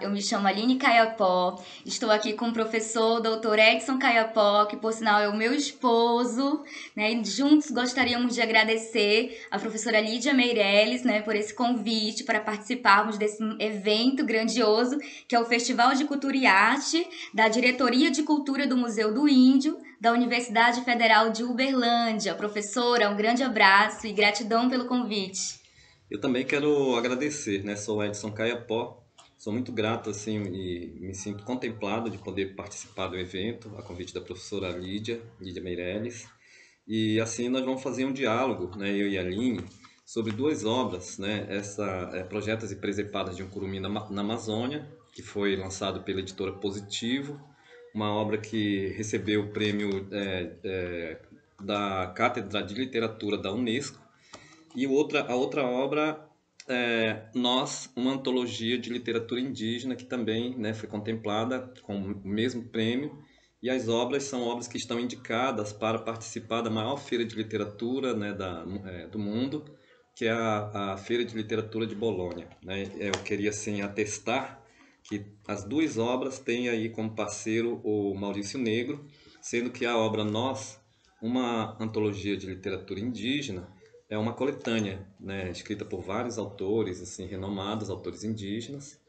eu me chamo Aline Caiapó, estou aqui com o professor Dr. Edson Caiapó, que por sinal é o meu esposo, né? E juntos gostaríamos de agradecer a professora Lídia Meirelles, né, por esse convite para participarmos desse evento grandioso, que é o Festival de Cultura e Arte da Diretoria de Cultura do Museu do Índio, da Universidade Federal de Uberlândia. Professora, um grande abraço e gratidão pelo convite. Eu também quero agradecer, né? Sou o Edson Caiapó, sou muito grato assim e me sinto contemplado de poder participar do evento, a convite da professora Lídia Meirelles. E assim nós vamos fazer um diálogo, né, eu e a Aline, sobre duas obras, né? Projetos e Presepadas de um Curumim na Amazônia, que foi lançado pela editora Positivo, uma obra que recebeu o prêmio da Cátedra de Literatura da Unesco. E a outra obra é Nós, uma antologia de literatura indígena, que também, né, foi contemplada com o mesmo prêmio. E as obras são obras que estão indicadas para participar da maior feira de literatura, né, do mundo, que é a Feira de Literatura de Bolonha, né? Eu queria assim, atestar que as duas obras têm aí como parceiro o Maurício Negro, sendo que a obra Nós, uma antologia de literatura indígena, é uma coletânea, né, escrita por vários autores assim renomados, autores indígenas,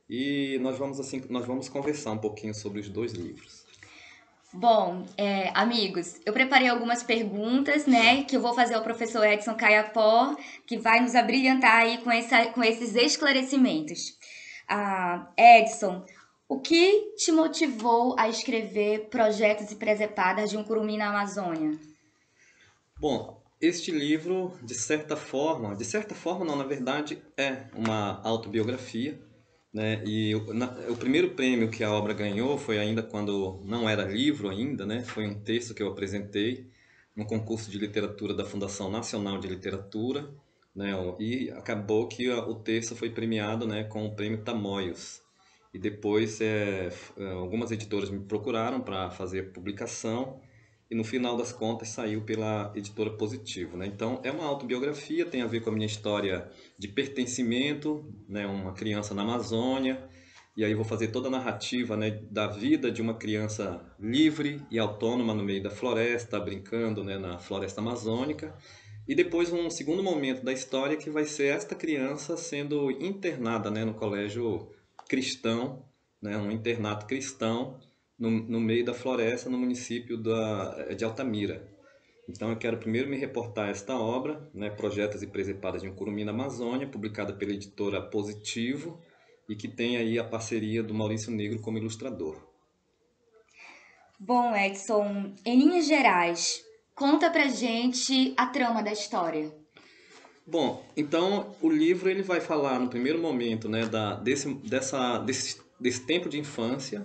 e nós vamos conversar um pouquinho sobre os dois livros. Bom, amigos, eu preparei algumas perguntas, né, que eu vou fazer ao professor Edson Caiapó, que vai nos abrilhantar aí com esses esclarecimentos. Edson, o que te motivou a escrever Projetos e Presepadas de um Curumim na Amazônia? Bom, este livro, de certa forma não, na verdade, é uma autobiografia, né? O primeiro prêmio que a obra ganhou foi ainda quando não era livro ainda, né? Foi um texto que eu apresentei no concurso de literatura da Fundação Nacional de Literatura, né? E acabou que o texto foi premiado, né, com o prêmio Tamoios. E depois algumas editoras me procuraram para fazer a publicação e no final das contas saiu pela editora Positivo, né? Então é uma autobiografia, tem a ver com a minha história de pertencimento, né? Uma criança na Amazônia, e aí vou fazer toda a narrativa, né, da vida de uma criança livre e autônoma no meio da floresta, brincando, né, na floresta amazônica. E depois um segundo momento da história que vai ser esta criança sendo internada, né, no colégio cristão, né, um internato cristão no meio da floresta, no município de Altamira. Então eu quero primeiro me reportar a esta obra, né, Projetos e Presepadas de um Curumim na Amazônia, publicada pela editora Positivo, e que tem aí a parceria do Maurício Negro como ilustrador. Bom, Edson, em linhas gerais, conta pra gente a trama da história. Bom, então o livro ele vai falar no primeiro momento, né, desse tempo de infância,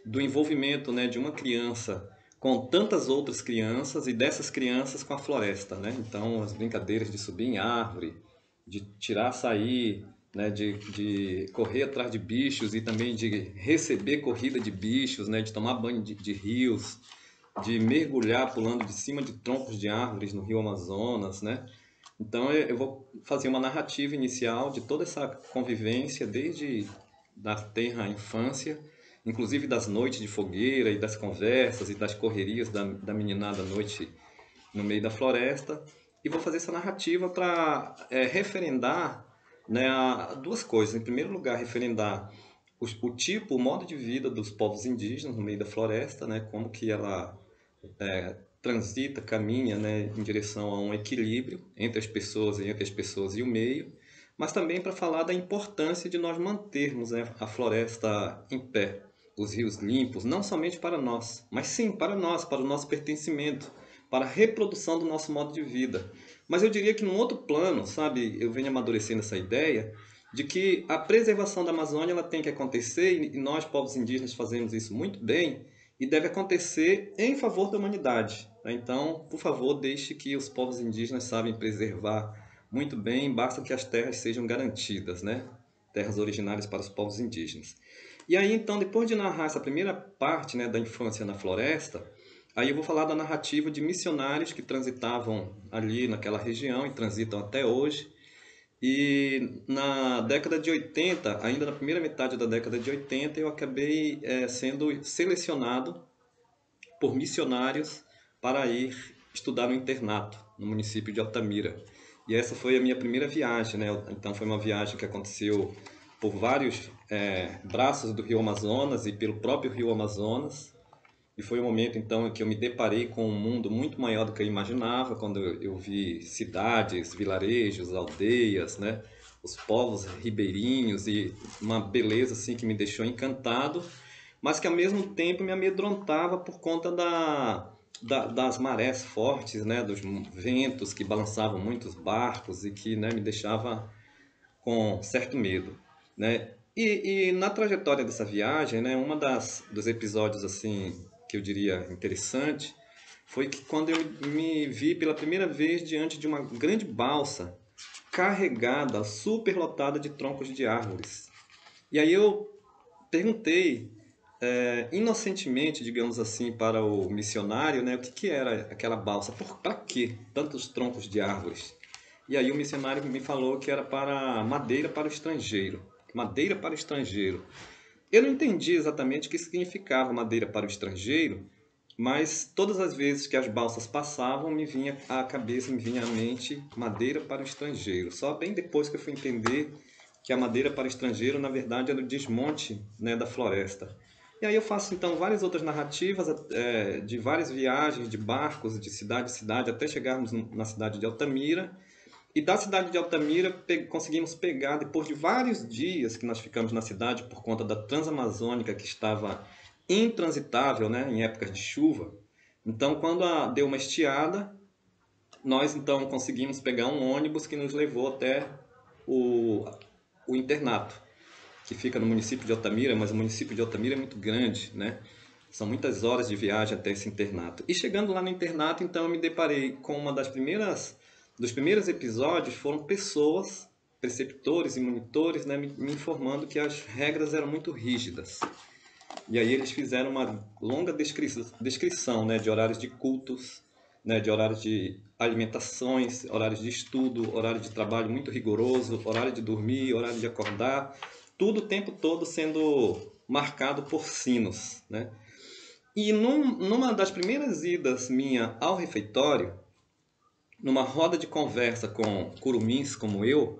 do envolvimento, né, de uma criança com tantas outras crianças e dessas crianças com a floresta, né? Então as brincadeiras de subir em árvore, de tirar açaí, né, de correr atrás de bichos e também de receber corrida de bichos, né, de tomar banho de rios, de mergulhar pulando de cima de troncos de árvores no Rio Amazonas, né? Então eu vou fazer uma narrativa inicial de toda essa convivência desde da tenra infância, inclusive das noites de fogueira e das conversas e das correrias da meninada à noite no meio da floresta. E vou fazer essa narrativa para referendar, né, duas coisas. Em primeiro lugar, referendar o tipo, o modo de vida dos povos indígenas no meio da floresta, né, como que ela transita, caminha, né, em direção a um equilíbrio entre as pessoas e o meio, mas também para falar da importância de nós mantermos, né, a floresta em pé, os rios limpos, não somente para nós, mas sim para nós, para o nosso pertencimento, para a reprodução do nosso modo de vida. Mas eu diria que num outro plano, sabe, eu venho amadurecendo essa ideia de que a preservação da Amazônia ela tem que acontecer e nós, povos indígenas, fazemos isso muito bem e deve acontecer em favor da humanidade, né? Então, por favor, deixe que os povos indígenas sabem preservar muito bem, basta que as terras sejam garantidas, né? Terras originárias para os povos indígenas. E aí, então, depois de narrar essa primeira parte, né, da infância na floresta, aí eu vou falar da narrativa de missionários que transitavam ali naquela região e transitam até hoje, E na década de 80, ainda na primeira metade da década de 80, eu acabei sendo selecionado por missionários para ir estudar no internato, no município de Altamira. E essa foi a minha primeira viagem, né? Então foi uma viagem que aconteceu por vários braços do Rio Amazonas e pelo próprio Rio Amazonas. E foi um momento então em que eu me deparei com um mundo muito maior do que eu imaginava, quando eu vi cidades, vilarejos, aldeias, né? Os povos ribeirinhos e uma beleza assim que me deixou encantado, mas que ao mesmo tempo me amedrontava por conta das marés fortes, né? Dos ventos que balançavam muitos barcos e que, né, me deixava com certo medo, né? E na trajetória dessa viagem, né, dos episódios assim que eu diria interessante foi que quando eu me vi pela primeira vez diante de uma grande balsa carregada, superlotada de troncos de árvores. E aí eu perguntei inocentemente, digamos assim, para o missionário, né, o que era aquela balsa, para que tantos troncos de árvores? E aí o missionário me falou que era para madeira para o estrangeiro. Madeira para o estrangeiro. Eu não entendi exatamente o que significava madeira para o estrangeiro, mas todas as vezes que as balsas passavam, me vinha à cabeça, me vinha à mente madeira para o estrangeiro. Só bem depois que eu fui entender que a madeira para o estrangeiro, na verdade, era o desmonte, né, da floresta. E aí eu faço então várias outras narrativas de várias viagens de barcos de cidade em cidade até chegarmos na cidade de Altamira. E da cidade de Altamira conseguimos pegar, depois de vários dias que nós ficamos na cidade por conta da Transamazônica que estava intransitável, né, em épocas de chuva. Então, quando deu uma estiada, nós então conseguimos pegar um ônibus que nos levou até o, o internato, que fica no município de Altamira, mas o município de Altamira é muito grande, né? São muitas horas de viagem até esse internato. E chegando lá no internato, então eu me deparei com uma dos primeiros episódios foram pessoas, preceptores e monitores, né, me informando que as regras eram muito rígidas. E aí eles fizeram uma longa descrição, né, de horários de cultos, né, de horários de alimentações, horários de estudo, horário de trabalho muito rigoroso, horário de dormir, horário de acordar, tudo o tempo todo sendo marcado por sinos, né? E numa das primeiras idas minha ao refeitório, numa roda de conversa com curumins como eu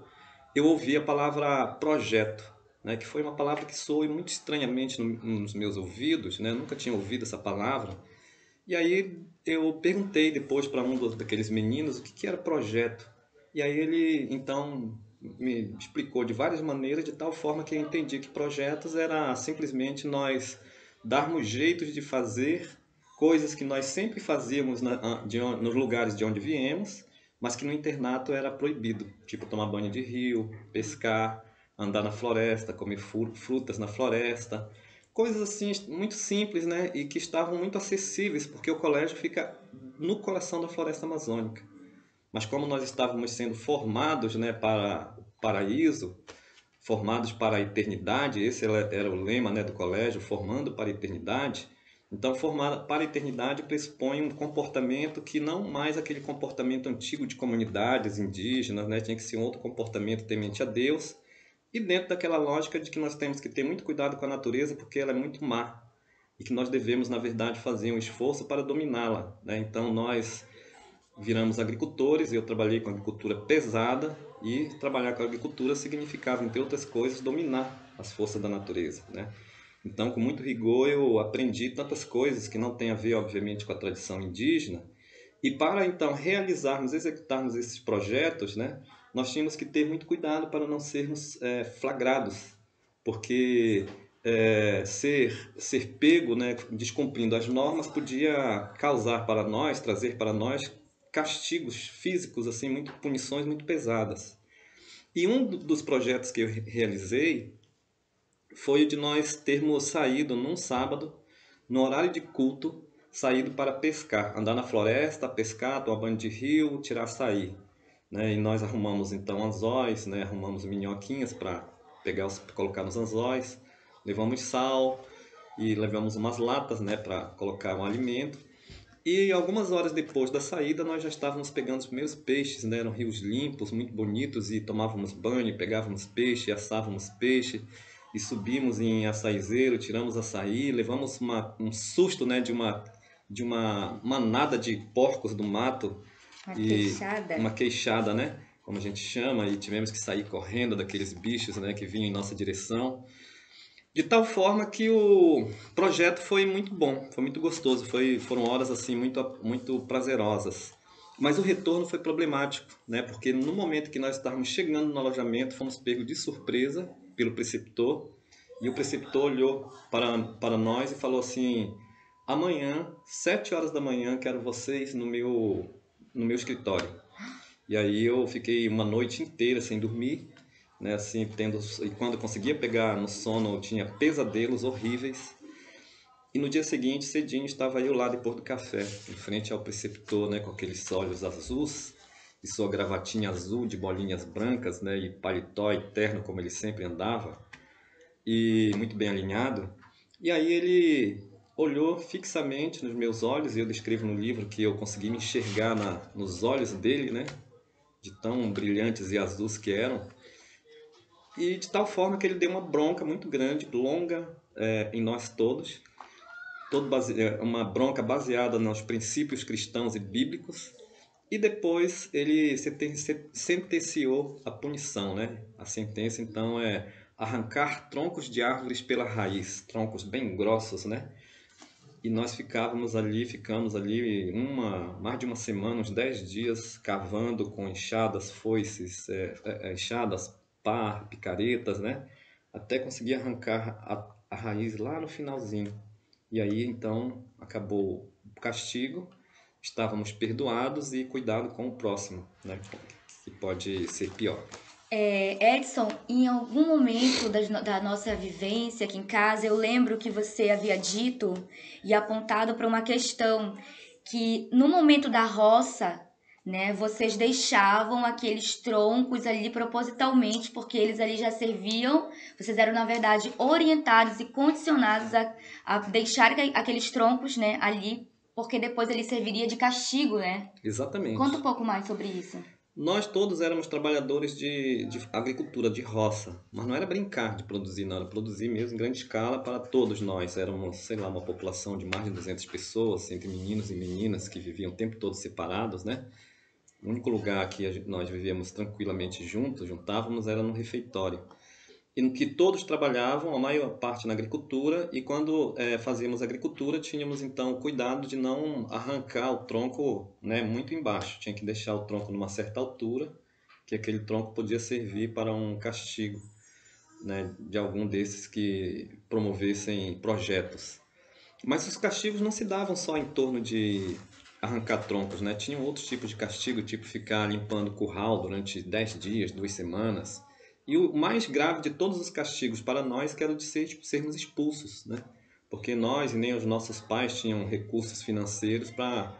ouvi a palavra projeto, né, que foi uma palavra que soou muito estranhamente nos meus ouvidos, né, nunca tinha ouvido essa palavra. E aí eu perguntei depois para daqueles meninos o que era projeto. E aí ele então me explicou de várias maneiras, de tal forma que eu entendi que projetos era simplesmente nós darmos jeitos de fazer coisas que nós sempre fazíamos nos lugares de onde viemos, mas que no internato era proibido, tipo tomar banho de rio, pescar, andar na floresta, comer frutas na floresta, coisas assim muito simples, né, e que estavam muito acessíveis, porque o colégio fica no coração da floresta amazônica. Mas como nós estávamos sendo formados, né, para o paraíso, formados para a eternidade, esse era o lema, né, do colégio, formando para a eternidade. Então, formar para a eternidade pressupõe um comportamento que não mais aquele comportamento antigo de comunidades indígenas, né, tinha que ser um outro comportamento temente a Deus, e dentro daquela lógica de que nós temos que ter muito cuidado com a natureza porque ela é muito má e que nós devemos, na verdade, fazer um esforço para dominá-la, né? Então, nós viramos agricultores, eu trabalhei com agricultura pesada e trabalhar com agricultura significava, entre outras coisas, dominar as forças da natureza, né? Então, com muito rigor, eu aprendi tantas coisas que não têm a ver, obviamente, com a tradição indígena. E para, então, realizarmos, executarmos esses projetos, né, nós tínhamos que ter muito cuidado para não sermos flagrados, porque ser pego, né, descumprindo as normas podia causar para nós, trazer para nós castigos físicos, assim, punições muito pesadas. E um dos projetos que eu realizei foi o de nós termos saído num sábado, no horário de culto, saído para pescar, andar na floresta, pescar, tomar banho de rio, tirar açaí, né? E nós arrumamos então anzóis, né? Arrumamos minhoquinhas para colocar nos anzóis, levamos sal e levamos umas latas, né, para colocar um alimento. E algumas horas depois da saída, nós já estávamos pegando os primeiros peixes, né? Eram rios limpos, muito bonitos, e tomávamos banho, pegávamos peixe, assávamos peixe, e subimos em açaizeiro, tiramos açaí, levamos um susto, né? De uma manada de porcos do mato, Uma e queixada. uma queixada, né? Como a gente chama, e tivemos que sair correndo daqueles bichos, né? Que vinham em nossa direção. De tal forma que o projeto foi muito bom, foi muito gostoso, foram horas assim muito prazerosas. Mas o retorno foi problemático, né? Porque no momento que nós estávamos chegando no alojamento, fomos pegos de surpresa pelo preceptor, e o preceptor olhou para nós e falou assim: amanhã, 7 horas da manhã, quero vocês no meu escritório. E aí eu fiquei uma noite inteira sem dormir, né, assim, e quando eu conseguia pegar no sono, eu tinha pesadelos horríveis. E no dia seguinte, cedinho, estava eu lá depois do café, em frente ao preceptor, né, com aqueles olhos azuis e sua gravatinha azul de bolinhas brancas, né, e paletó e terno como ele sempre andava, e muito bem alinhado. E aí ele olhou fixamente nos meus olhos, e eu descrevo no livro que eu consegui me enxergar nos olhos dele, né, de tão brilhantes e azuis que eram. E de tal forma que ele deu uma bronca muito grande, longa, em nós todos, uma bronca baseada nos princípios cristãos e bíblicos. E depois ele sentenciou a punição, né? A sentença, então, é arrancar troncos de árvores pela raiz, troncos bem grossos, né? E nós ficamos ali mais de uma semana, uns 10 dias, cavando com enxadas, foices, enxadas, pá, picaretas, né? Até conseguir arrancar a raiz lá no finalzinho. E aí, então, acabou o castigo, estávamos perdoados e cuidado com o próximo, né? Que pode ser pior. Edson, em algum momento da nossa vivência aqui em casa, eu lembro que você havia dito e apontado para uma questão que no momento da roça, né, vocês deixavam aqueles troncos ali propositalmente, porque eles ali já serviam, vocês eram na verdade orientados e condicionados a deixar aqueles troncos, né, ali, porque depois ele serviria de castigo, né? Conta um Exatamente. pouco mais sobre isso. Nós todos éramos trabalhadores de agricultura, de roça, mas não era brincar de produzir, não, era produzir mesmo em grande escala para todos nós. Éramos, sei lá, uma população de mais de 200 pessoas, entre meninos e meninas que viviam o tempo todo separados, né? O único lugar que nós vivíamos tranquilamente juntos, juntávamos, era no refeitório. E no que todos trabalhavam, a maior parte na agricultura, e quando fazíamos agricultura, tínhamos então cuidado de não arrancar o tronco, né, muito embaixo. Tinha que deixar o tronco numa certa altura, que aquele tronco podia servir para um castigo, né, de algum desses que promovessem projetos. Mas os castigos não se davam só em torno de arrancar troncos, né? Tinham outros tipos de castigo, tipo ficar limpando curral durante 10 dias, 2 semanas. E o mais grave de todos os castigos para nós que era o de sermos expulsos, né? Porque nós e nem os nossos pais tinham recursos financeiros para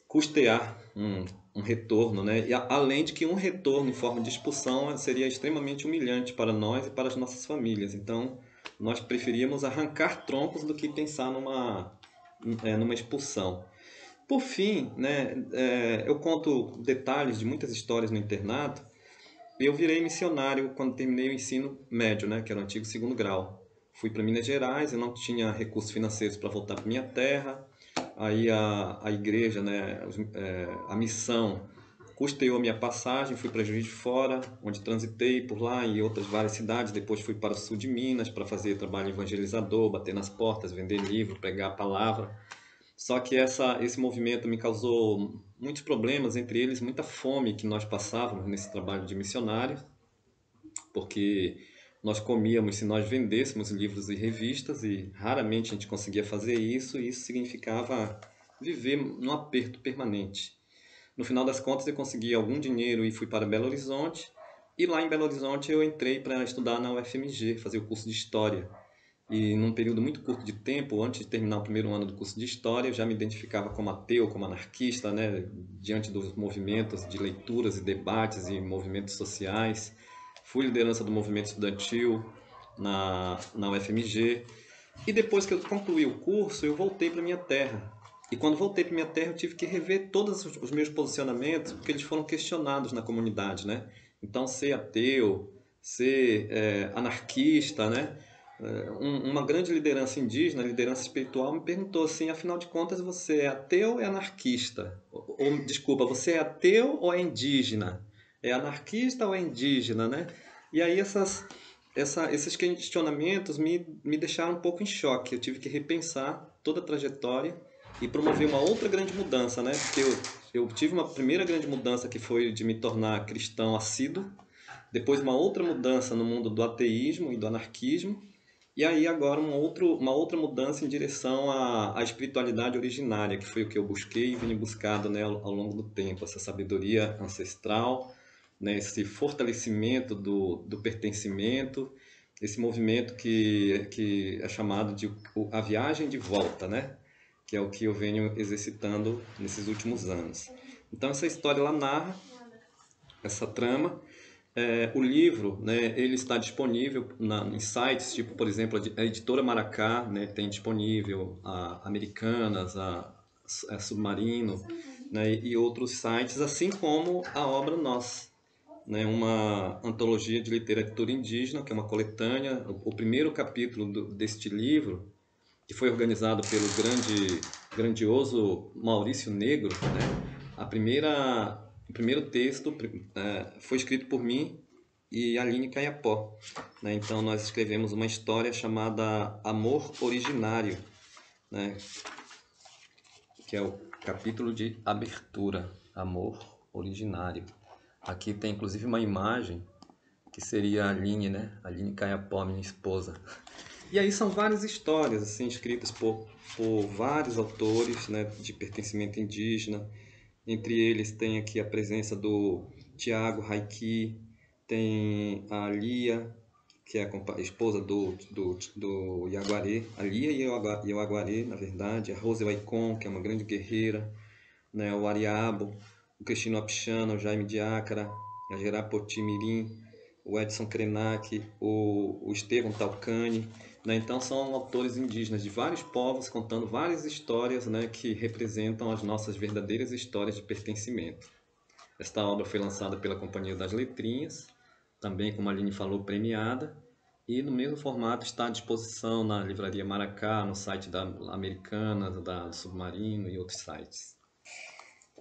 custear um retorno, né? E além de que um retorno em forma de expulsão seria extremamente humilhante para nós e para as nossas famílias. Então, nós preferíamos arrancar troncos do que pensar numa expulsão. Por fim, né, eu conto detalhes de muitas histórias no internato. Eu virei missionário quando terminei o ensino médio, né, que era o antigo segundo grau. Fui para Minas Gerais, eu não tinha recursos financeiros para voltar para minha terra. Aí a igreja, né, a missão, custeou a minha passagem, fui para Juiz de Fora, onde transitei por lá e outras várias cidades. Depois fui para o sul de Minas para fazer trabalho evangelizador, bater nas portas, vender livro, pregar a palavra. Só que esse movimento me causou muitos problemas, entre eles muita fome que nós passávamos nesse trabalho de missionário, porque nós comíamos se nós vendêssemos livros e revistas e raramente a gente conseguia fazer isso, e isso significava viver num aperto permanente. No final das contas eu consegui algum dinheiro e fui para Belo Horizonte, e lá em Belo Horizonte eu entrei para estudar na UFMG, fazer o curso de História. E num período muito curto de tempo, antes de terminar o primeiro ano do curso de História, eu já me identificava como ateu, como anarquista, né? Diante dos movimentos de leituras e debates e movimentos sociais. Fui liderança do movimento estudantil na UFMG. E depois que eu concluí o curso, eu voltei para minha terra. E quando voltei para minha terra, eu tive que rever todos os meus posicionamentos, porque eles foram questionados na comunidade, né? Então, ser ateu, ser anarquista, né? Uma grande liderança indígena, liderança espiritual, me perguntou assim, afinal de contas, você é ateu ou é anarquista? Desculpa, você é ateu ou é indígena? É anarquista ou é indígena, né? E aí esses questionamentos me deixaram um pouco em choque. Eu tive que repensar toda a trajetória e promover uma outra grande mudança, né? Porque eu tive uma primeira grande mudança que foi de me tornar cristão assíduo, depois uma outra mudança no mundo do ateísmo e do anarquismo, e aí agora uma outra mudança em direção à espiritualidade originária, que foi o que eu busquei e venho buscado, né, ao longo do tempo, essa sabedoria ancestral, né, esse fortalecimento do pertencimento, esse movimento que é chamado de a viagem de volta, né? Que é o que eu venho exercitando nesses últimos anos. Então essa história ela narra essa trama. O livro, né, ele está disponível em sites, tipo, por exemplo, a Editora Maracá, né, tem disponível a Americanas, a Submarino, né, e outros sites, assim como a obra Nós, né, uma antologia de literatura indígena, que é uma coletânea. O primeiro capítulo deste livro, que foi organizado pelo grandioso Maurício Negro, né? O primeiro texto foi escrito por mim e Aline Caiapó, né? Então nós escrevemos uma história chamada Amor Originário, né? Que é o capítulo de abertura, Amor Originário. Aqui tem inclusive uma imagem que seria a Aline, né? Aline Caiapó, minha esposa. E aí são várias histórias assim escritas por vários autores, né, de pertencimento indígena. Entre eles tem aqui a presença do Tiago Raiki, tem a Lia, que é a esposa do Yaguaré, a Lia e o Yaguaré, na verdade, a Rose Waikon, que é uma grande guerreira, né, o Ariabo, o Cristino Apixana, o Jaime Diácara, a Gerapoti Mirim, o Edson Krenak, o Estevão Talcani, né? Então são autores indígenas de vários povos contando várias histórias, né, que representam as nossas verdadeiras histórias de pertencimento. Esta obra foi lançada pela Companhia das Letrinhas, também, como a Aline falou, premiada, e no mesmo formato está à disposição na Livraria Maracá, no site da Americanas, da Submarino e outros sites.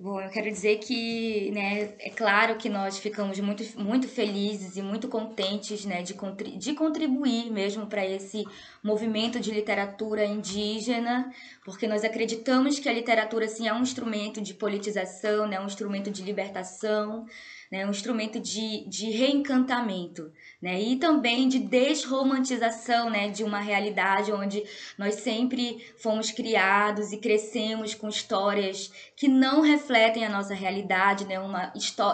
Bom, eu quero dizer que, né, é claro que nós ficamos muito felizes e muito contentes, né, de contribuir mesmo para esse movimento de literatura indígena, porque nós acreditamos que a literatura, sim, é um instrumento de politização, né, um instrumento de libertação, né, um instrumento de reencantamento, né, e também de desromantização, né, de uma realidade onde nós sempre fomos criados e crescemos com histórias que não refletem a nossa realidade, né,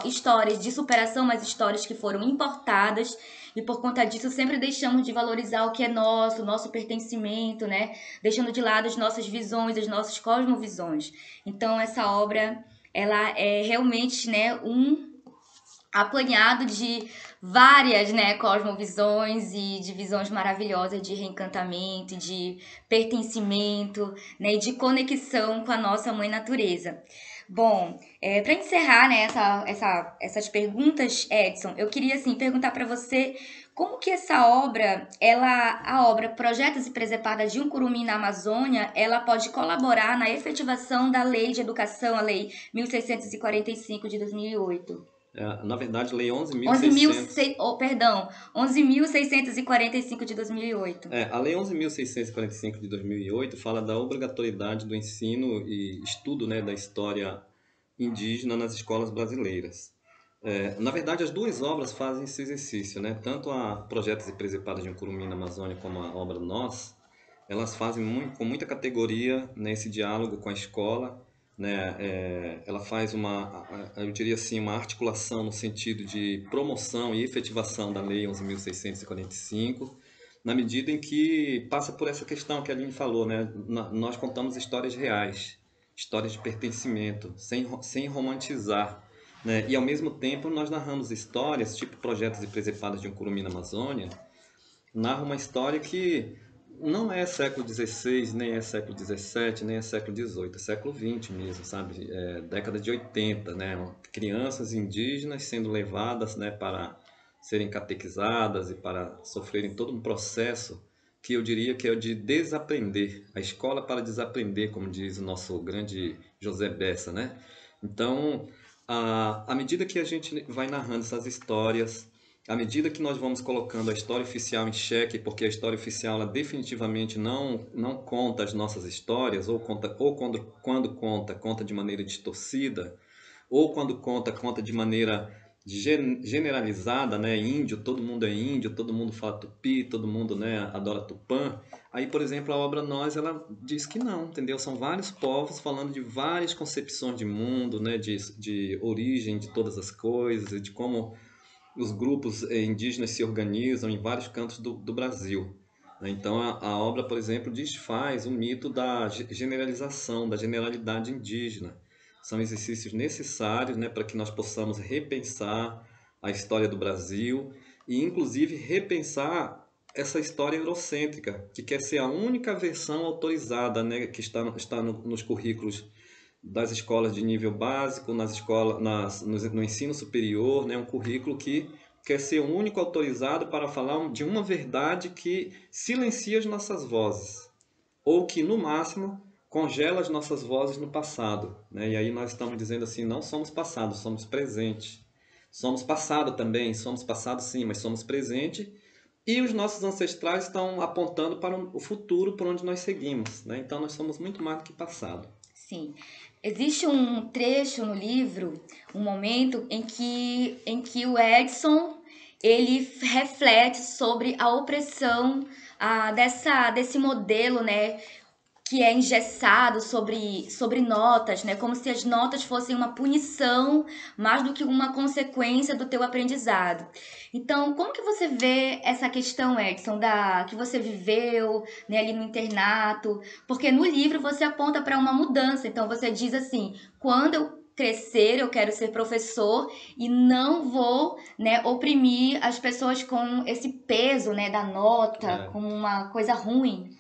histórias de superação, mas histórias que foram importadas, e por conta disso sempre deixamos de valorizar o que é nosso, o nosso pertencimento, né, deixando de lado as nossas visões, as nossas cosmovisões. Então essa obra, ela é realmente, né, um apanhado de várias, né, cosmovisões e de visões maravilhosas de reencantamento, de pertencimento, né, e de conexão com a nossa mãe natureza. Bom, para encerrar, né, essas perguntas, Edson, eu queria assim perguntar para você como que essa obra, a obra Projetos e Presepadas de um Curumim na Amazônia, ela pode colaborar na efetivação da Lei de Educação, a Lei 1645 de 2008. Na verdade, Lei 11.600... Perdão, 11.645 de 2008. A Lei 11.645 de 2008 fala da obrigatoriedade do ensino e estudo, né, da história indígena nas escolas brasileiras. Na verdade, as duas obras fazem esse exercício, né? Tanto a Projetos e Presepadas de um Curumim na Amazônia como a obra Nós, elas fazem com muita categoria nesse diálogo com a escola, né? Ela faz eu diria assim, uma articulação no sentido de promoção e efetivação da Lei 11.645, na medida em que passa por essa questão que a Aline falou, né? Nós contamos histórias reais, histórias de pertencimento, sem romantizar, né? E ao mesmo tempo nós narramos histórias, tipo Projetos e Presepadas de um Curumim na Amazônia, narra uma história que não é século XVI, nem é século XVII, nem é século XVIII, é século XX mesmo, sabe? É, década de 80, né? Crianças indígenas sendo levadas, né, para serem catequizadas e para sofrerem todo um processo que eu diria que é o de desaprender, a escola para desaprender, como diz o nosso grande José Bessa, né? Então, à medida que a gente vai narrando essas histórias, à medida que nós vamos colocando a história oficial em xeque, porque a história oficial ela definitivamente não conta as nossas histórias, ou quando conta, conta de maneira distorcida, ou quando conta, conta de maneira generalizada, né? Índio, todo mundo é índio, todo mundo fala tupi, todo mundo, né, adora Tupã. Aí, por exemplo, a obra Nós, ela diz que não, entendeu? São vários povos falando de várias concepções de mundo, né, de origem de todas as coisas, e de como os grupos indígenas se organizam em vários cantos do Brasil. Né? Então, a obra, por exemplo, desfaz o mito da generalização, da generalidade indígena. São exercícios necessários, né, para que nós possamos repensar a história do Brasil e, inclusive, repensar essa história eurocêntrica, que quer ser a única versão autorizada, né, que está nos currículos das escolas de nível básico, nas escolas, no ensino superior, né, um currículo que quer ser o único autorizado para falar de uma verdade que silencia as nossas vozes, ou que, no máximo, congela as nossas vozes no passado. Né? E aí nós estamos dizendo assim, não somos passado, somos presente. Somos passado também, somos passado sim, mas somos presente. E os nossos ancestrais estão apontando para o futuro, por onde nós seguimos. Né? Então nós somos muito mais do que passado. Sim. Existe um trecho no livro, um momento em que o Edson ele reflete sobre a opressão desse modelo, né, que é engessado sobre notas, né? Como se as notas fossem uma punição mais do que uma consequência do teu aprendizado. Então, como que você vê essa questão, Edson, que você viveu, né, ali no internato? Porque no livro você aponta para uma mudança. Então, você diz assim: quando eu crescer, eu quero ser professor e não vou, né, oprimir as pessoas com esse peso, né, da nota, É. como uma coisa ruim.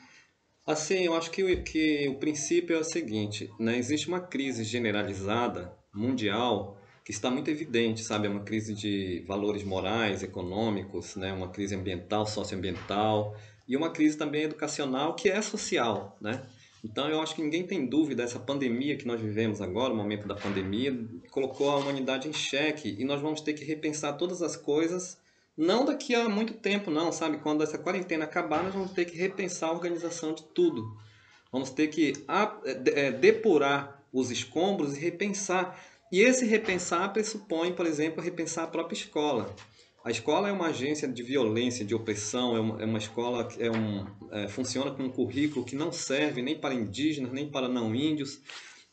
Assim, eu acho que o princípio é o seguinte, né? Existe uma crise generalizada, mundial, que está muito evidente, sabe? É uma crise de valores morais, econômicos, né? Uma crise ambiental, socioambiental, e uma crise também educacional, que é social, né? Então, eu acho que ninguém tem dúvida, essa pandemia que nós vivemos agora, o momento da pandemia, colocou a humanidade em xeque, e nós vamos ter que repensar todas as coisas não daqui a muito tempo, não, sabe? Quando essa quarentena acabar, nós vamos ter que repensar a organização de tudo. Vamos ter que depurar os escombros e repensar. E esse repensar pressupõe, por exemplo, repensar a própria escola. A escola é uma agência de violência, de opressão, é uma escola que funciona com um currículo que não serve nem para indígenas, nem para não índios,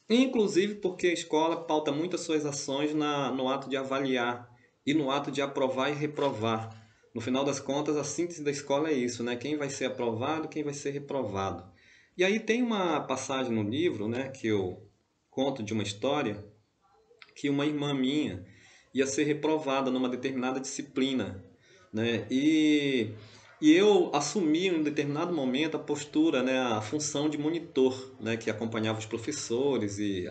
inclusive porque a escola pauta muitas suas ações no ato de avaliar e no ato de aprovar e reprovar. No final das contas, a síntese da escola é isso, né? Quem vai ser aprovado, quem vai ser reprovado. E aí tem uma passagem no livro, né, que eu conto de uma história que uma irmã minha ia ser reprovada numa determinada disciplina, né? E eu assumi em um determinado momento a postura, né, a função de monitor, né, que acompanhava os professores e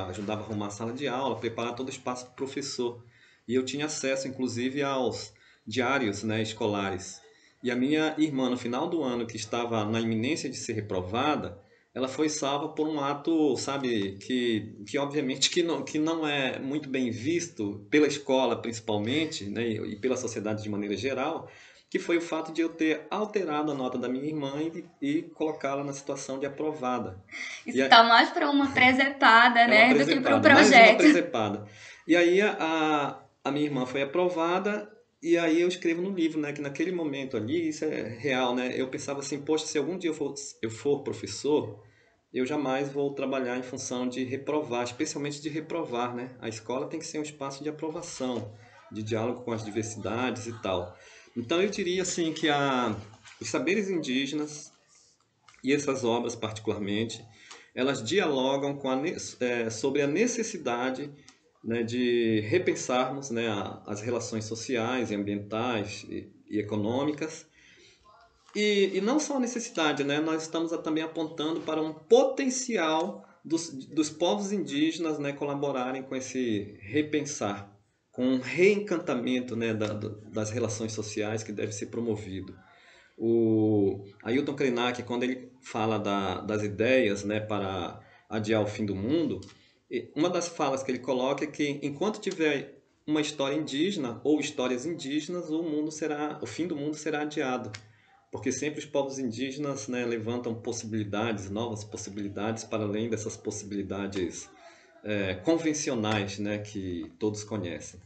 ajudava a arrumar a sala de aula, preparar todo o espaço para o professor. E eu tinha acesso, inclusive, aos diários, né, escolares. E a minha irmã, no final do ano, que estava na iminência de ser reprovada, ela foi salva por um ato, sabe, que obviamente que não é muito bem visto pela escola, principalmente, né, e pela sociedade de maneira geral, que foi o fato de eu ter alterado a nota da minha irmã e colocá-la na situação de aprovada. E Isso tá mais para uma presepada, é uma né, do que para o presepada, mais uma projeto. presepada. E aí a minha irmã foi aprovada e aí eu escrevo no livro, né, que naquele momento ali, isso é real, né, eu pensava assim, poxa, se algum dia eu for professor, eu jamais vou trabalhar em função de reprovar, especialmente de reprovar, né? A escola tem que ser um espaço de aprovação, de diálogo com as diversidades e tal. Então eu diria assim que os saberes indígenas e essas obras particularmente, elas dialogam sobre a necessidade, né, de repensarmos, né, as relações sociais e ambientais e econômicas E não só a necessidade, né? Nós estamos também apontando para um potencial dos povos indígenas, né, colaborarem com esse repensar, com um reencantamento, né, das relações sociais que deve ser promovido. O Ailton Krenak, quando ele fala das ideias, né, para adiar o fim do mundo, uma das falas que ele coloca é que enquanto tiver uma história indígena ou histórias indígenas, o fim do mundo será adiado. Porque sempre os povos indígenas, né, levantam possibilidades, novas possibilidades, para além dessas possibilidades convencionais, né, que todos conhecem.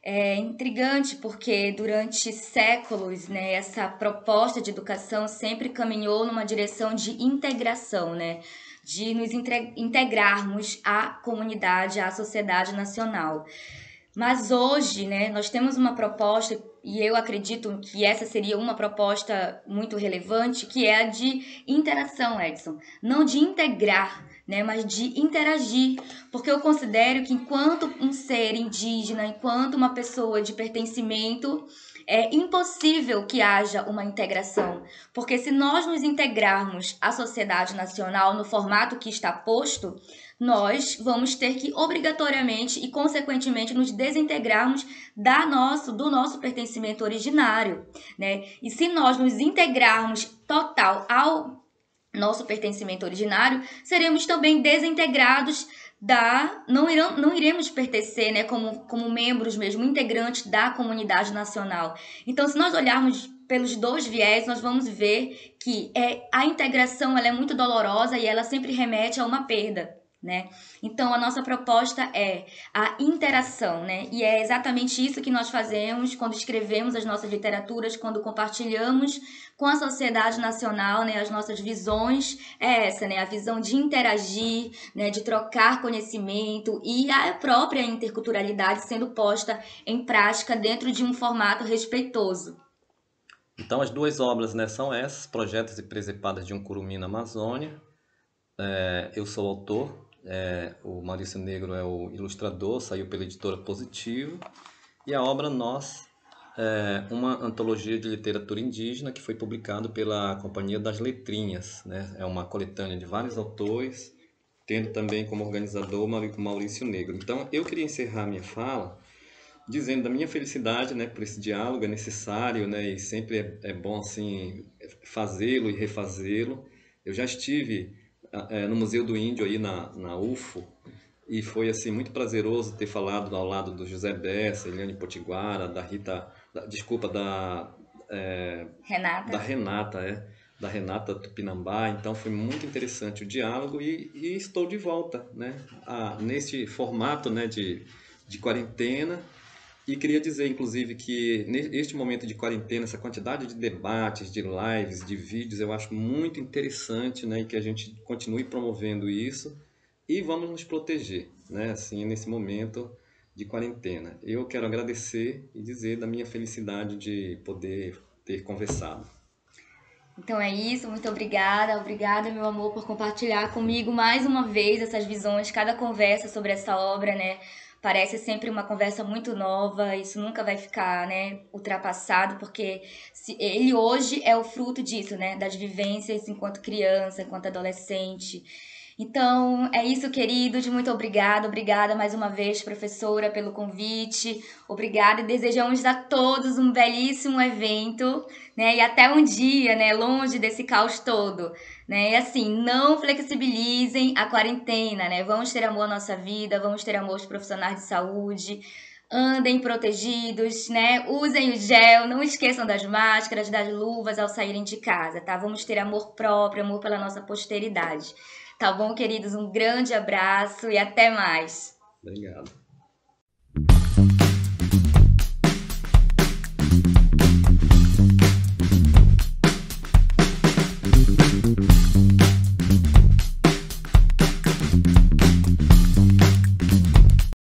É intrigante porque durante séculos, né, essa proposta de educação sempre caminhou numa direção de integração, né, de nos integrarmos à comunidade, à sociedade nacional. Mas hoje, né, nós temos uma proposta, e eu acredito que essa seria uma proposta muito relevante, que é a de interação, Edson. Não de integrar, né, mas de interagir. Porque eu considero que enquanto um ser indígena, enquanto uma pessoa de pertencimento, é impossível que haja uma integração. Porque se nós nos integrarmos à sociedade nacional no formato que está posto, nós vamos ter que obrigatoriamente e consequentemente nos desintegrarmos do nosso pertencimento originário, né? E se nós nos integrarmos total ao nosso pertencimento originário, seremos também desintegrados não iremos pertencer, né, como membros mesmo, integrantes da comunidade nacional. Então, se nós olharmos pelos dois viés, nós vamos ver que a integração ela é muito dolorosa e ela sempre remete a uma perda, né? Então a nossa proposta é a interação, né? E é exatamente isso que nós fazemos quando escrevemos as nossas literaturas, quando compartilhamos com a sociedade nacional, né, as nossas visões, essa, né, a visão de interagir, né, de trocar conhecimento e a própria interculturalidade sendo posta em prática dentro de um formato respeitoso. Então as duas obras, né, são essas, Projetos e Presepadas de um Curumim na Amazônia. Eu sou o autor, o Maurício Negro é o ilustrador, saiu pela editora Positivo. E a obra Nós, uma antologia de literatura indígena que foi publicado pela Companhia das Letrinhas, né? É uma coletânea de vários autores, tendo também como organizador o Maurício Negro. Então, eu queria encerrar minha fala dizendo da minha felicidade, né, por esse diálogo, é necessário, né, e sempre é bom assim fazê-lo e refazê-lo. Eu já estive no Museu do Índio aí na UFO, e foi assim muito prazeroso ter falado ao lado do José Bessa, Eliane Potiguara, da Rita, desculpa, Renata. Da Renata Tupinambá. Então foi muito interessante o diálogo e estou de volta, né, neste formato, né, de quarentena. E queria dizer, inclusive, que neste momento de quarentena, essa quantidade de debates, de lives, de vídeos, eu acho muito interessante, né, e que a gente continue promovendo isso e vamos nos proteger, né, assim, nesse momento de quarentena. Eu quero agradecer e dizer da minha felicidade de poder ter conversado. Então é isso, muito obrigada. Obrigada, meu amor, por compartilhar comigo mais uma vez essas visões, cada conversa sobre essa obra, né? Parece sempre uma conversa muito nova, isso nunca vai ficar, né, ultrapassado, porque ele hoje é o fruto disso, né, das vivências enquanto criança, enquanto adolescente. Então, é isso, queridos. Muito obrigada. Obrigada mais uma vez, professora, pelo convite. Obrigada e desejamos a todos um belíssimo evento, né? E até um dia, né? Longe desse caos todo, né? E assim, não flexibilizem a quarentena, né? Vamos ter amor à nossa vida, vamos ter amor aos profissionais de saúde. Andem protegidos, né? Usem o gel, não esqueçam das máscaras, das luvas ao saírem de casa, tá? Vamos ter amor próprio, amor pela nossa posteridade. Tá bom, queridos? Um grande abraço e até mais. Obrigado.